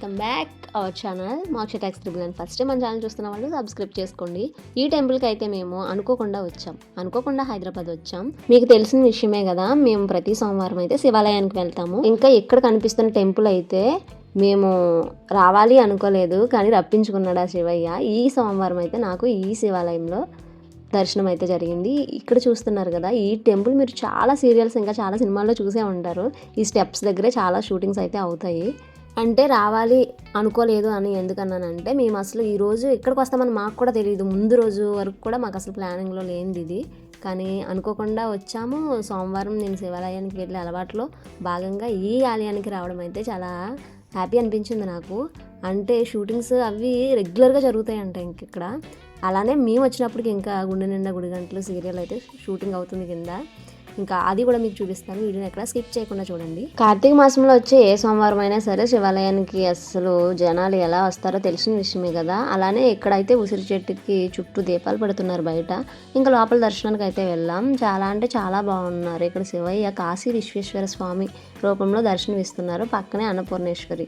Welcome back our channel మోక్ష tax triple. And first మన channel చూస్తున్న వాళ్ళు సబ్స్క్రైబ్ చేసుకోండి. ఈ టెంపుల్కి అయితే మేము అనుకోకుండా హైదరాబాద్ వచ్చాం. మీకు తెలిసిన విషయమే కదా, మేము ప్రతి సోమవారం అయితే శివాలయానికి వెళ్తాము. ఇంకా ఇక్కడ కనిపిస్తున్న టెంపుల్ అయితే మేము రావాలి అనుకోలేదు, కానీ రప్పించుకున్నాడు ఆ శివయ్య. ఈ సోమవారం అయితే నాకు ఈ శివాలయంలో దర్శనం అయితే జరిగింది. ఇక్కడ చూస్తున్నారు కదా, ఈ టెంపుల్ మీరు చాలా సీరియల్స్ ఇంకా చాలా సినిమాల్లో చూసే ఉంటారు. ఈ స్టెప్స్ దగ్గరే చాలా షూటింగ్స్ అయితే అవుతాయి. అంటే రావాలి అనుకోలేదు అని ఎందుకన్నానంటే, మేము అసలు ఈరోజు ఇక్కడికి వస్తామని మాకు కూడా తెలియదు. ముందు రోజు వరకు కూడా మాకు అసలు ప్లానింగ్లో లేనిది ఇది. కానీ అనుకోకుండా వచ్చాము. సోమవారం నేను శివాలయానికి వెళ్ళే అలవాట్లో భాగంగా ఈ ఆలయానికి రావడం అయితే చాలా హ్యాపీ అనిపించింది నాకు. అంటే షూటింగ్స్ అవి రెగ్యులర్గా జరుగుతాయి అంట ఇంక ఇక్కడ. అలానే మేము వచ్చినప్పటికి ఇంకా గుండె నిండా గుడి గంటలు సీరియల్ అయితే షూటింగ్ అవుతుంది కింద. ఇంకా అది కూడా మీకు చూపిస్తాను, వీడియోని ఎక్కడ స్కిప్ చేయకుండా చూడండి. కార్తీక మాసంలో వచ్చే ఏ సోమవారం అయినా సరే శివాలయానికి అసలు జనాలు ఎలా వస్తారో తెలిసిన విషయమే కదా. అలానే ఇక్కడైతే ఉసిరి చెట్టుకి చుట్టూ దీపాలు పెడుతున్నారు బయట. ఇంకా లోపల దర్శనానికి అయితే వెళ్ళాం. చాలా అంటే చాలా బాగున్నారు. ఇక్కడ శివయ్య కాశీ విశ్వేశ్వర స్వామి రూపంలో దర్శనం ఇస్తున్నారు. పక్కనే అన్నపూర్ణేశ్వరి,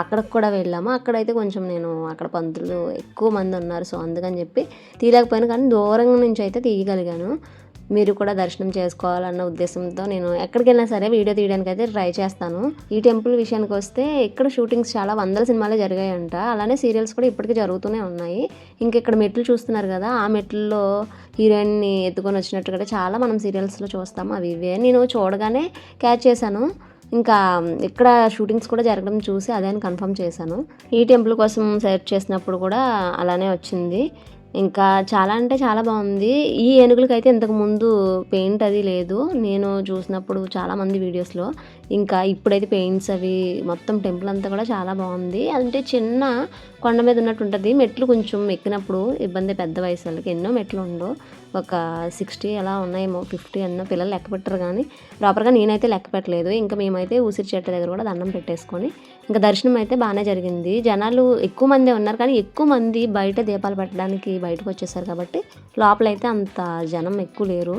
అక్కడికి కూడా వెళ్ళాము. అక్కడైతే కొంచెం నేను అక్కడ పంతులు ఎక్కువ మంది ఉన్నారు, సో అందుకని చెప్పి తీయలేకపోయాను, కానీ దూరం నుంచి అయితే తీయగలిగాను. మీరు కూడా దర్శనం చేసుకోవాలన్న ఉద్దేశంతో నేను ఎక్కడికి వెళ్ళినా సరే వీడియో తీయడానికి అయితే ట్రై చేస్తాను. ఈ టెంపుల్ విషయానికి వస్తే ఇక్కడ షూటింగ్స్ చాలా వందల సినిమాలే జరిగాయంట. అలానే సీరియల్స్ కూడా ఇప్పటికీ జరుగుతూనే ఉన్నాయి. ఇంకా ఇక్కడ మెట్లు చూస్తున్నారు కదా, ఆ మెట్లలో హీరోయిన్ని ఎత్తుకొని వచ్చినట్టుగా చాలా మనం సీరియల్స్లో చూస్తాము. అవి ఇవే నేను చూడగానే క్యాచ్ చేశాను. ఇంకా ఇక్కడ షూటింగ్స్ కూడా జరగడం చూసి అదే అని కన్ఫర్మ్ చేశాను. ఈ టెంపుల్ కోసం సెర్చ్ చేసినప్పుడు కూడా అలానే వచ్చింది. ఇంకా చాలా అంటే చాలా బాగుంది. ఈ ఏనుగులకైతే ఇంతకు ముందు పెయింట్ అది లేదు నేను చూసినప్పుడు చాలామంది వీడియోస్లో. ఇంకా ఇప్పుడైతే పెయింట్స్ అవి మొత్తం టెంపుల్ అంతా కూడా చాలా బాగుంది. అంటే చిన్న కొండ మీద ఉన్నట్టు ఉంటుంది. మెట్లు కొంచెం ఎక్కినప్పుడు ఇబ్బంది, పెద్ద వయసు వాళ్ళకి ఎన్నో మెట్లు ఉండవు, ఒక 60 అలా ఉన్నాయేమో, 50 అన్న పిల్లలు లెక్క పెట్టరు, కానీ ప్రాపర్గా నేనైతే లెక్క పెట్టలేదు. ఇంకా మేమైతే ఉసిరి చెట్టు దగ్గర కూడా దండం పెట్టేసుకొని ఇంకా దర్శనం అయితే బాగానే జరిగింది. జనాలు ఎక్కువ మందే ఉన్నారు, కానీ ఎక్కువ మంది బయట దీపాలు పెట్టడానికి బయటకు వచ్చేసారు కాబట్టి లోపలైతే అంత జనం ఎక్కువ లేరు.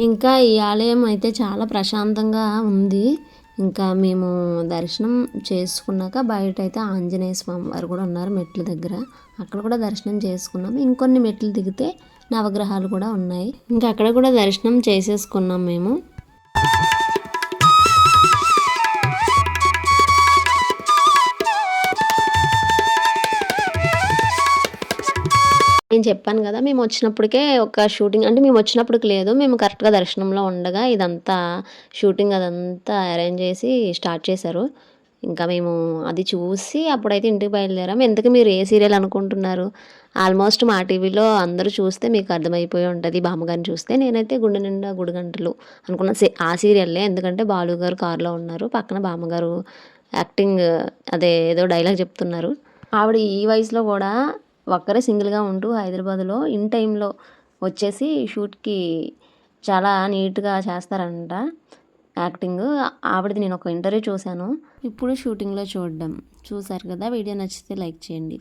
ఇంకా ఈ ఆలయం అయితే చాలా ప్రశాంతంగా ఉంది. ఇంకా మేము దర్శనం చేసుకున్నాక బయట అయితే ఆంజనేయ స్వామి వారు కూడా ఉన్నారు మెట్ల దగ్గర, అక్కడ కూడా దర్శనం చేసుకున్నాము. ఇంకొన్ని మెట్లు దిగితే నవగ్రహాలు కూడా ఉన్నాయి. ఇంకా అక్కడ కూడా దర్శనం చేసేసుకున్నాం మేము. నేను చెప్పాను కదా, మేము వచ్చినప్పటికే ఒక షూటింగ్ అంటే మేము వచ్చినప్పటికి లేదు. మేము కరెక్ట్‌గా దర్శనంలో ఉండగా ఇదంతా షూటింగ్ అదంతా అరేంజ్ చేసి స్టార్ట్ చేశారు. ఇంకా మేము అది చూసి అప్పుడైతే ఇంటికి బయలుదేరాం. ఇంతకీ మీరు ఏ సీరియల్ అనుకుంటున్నారు? ఆల్మోస్ట్ మా టీవీలో అందరూ చూస్తే మీకు అర్థమైపోయి ఉంటది బామ్మగారిని చూస్తే. నేనైతే గుండె నిండా గుడిగంటలు అనుకున్న ఆ సీరియల్లే. ఎందుకంటే బాలు గారు కారులో ఉన్నారు. పక్కన బామ్మగారు యాక్టింగ్ అదే ఏదో డైలాగ్ చెప్తున్నారు. ఆవిడ ఈ వయసులో కూడా ఒక్కరే సింగిల్‌గా ఉంటూ హైదరాబాద్‌లో ఇన్ టైమ్‌లో వచ్చేసి షూట్‌కి చాలా నీట్‌గా చేస్తారంట యాక్టింగు. ఆవిడది నేను ఒక ఇంటర్వ్యూ చూశాను. ఇప్పుడు షూటింగ్‌లో చూడడం. చూసారు కదా! వీడియో నచ్చితే లైక్ చేయండి.